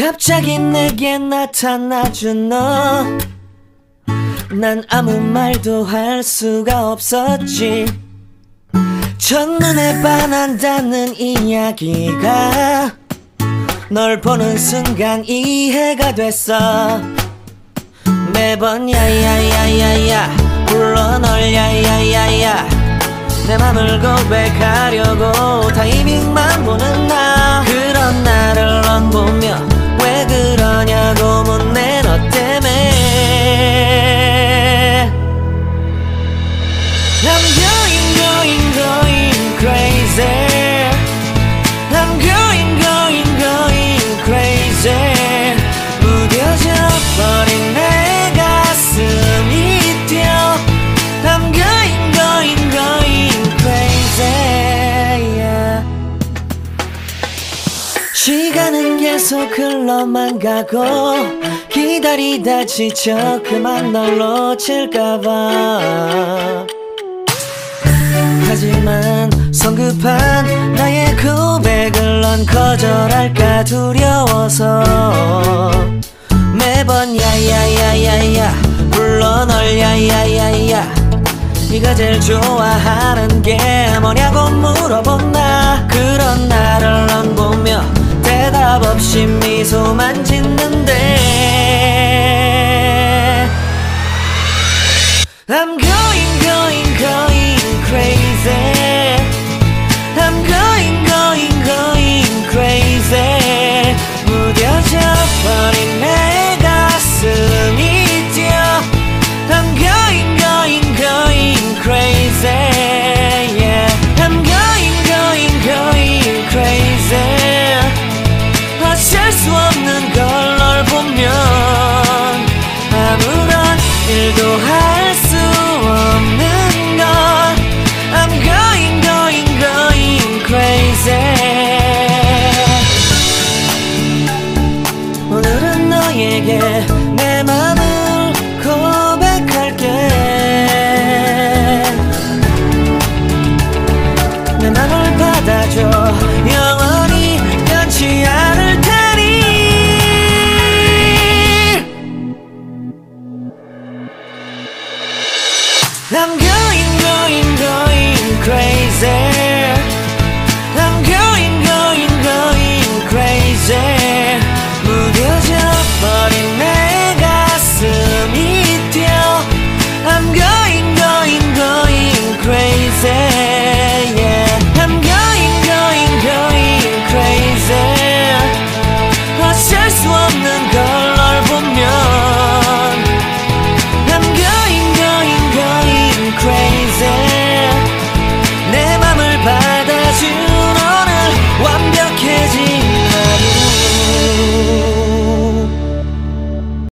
갑자기 내게 나타나준 너, 난 아무 말도 할 수가 없었지. 첫눈에 반한다는 이야기가 널 보는 순간 이해가 됐어. 매번 야야야야야 불러 널 야야야야, 내 맘을 고백하려고 타이밍만 보는 나. 그런 나를 넌 보며 왜 그러냐고 묻네. 너 때문에 I'm going crazy. I'm going crazy. 무뎌져 버린 내 가슴이 뛰어. I'm going crazy, yeah. 시간은 계속 흘러만 가고 기다리다 지쳐 그만 널 놓칠까봐. 하지만 성급한 나의 고백을 넌 거절할까 두려워서 매번 야야야야야 불러 널 야야야야. 네가 제일 좋아하는 게 뭐냐고 물어본 나. 그런 나를 넌 보며 대답 없이 미소만 짓는데 I'm going crazy. I'm going crazy. 무뎌져 버린 내 가슴이 뛰어. I'm going crazy, yeah. I'm going crazy. 어쩔 수 없는 걸 널 보면 아무런 일도 할 수 없는 걸. I'm going crazy. 오늘은 너에게 내 맘을 고백할게. 내 맘을 받아줘. 영원히 변치 않을 테니. I'm good.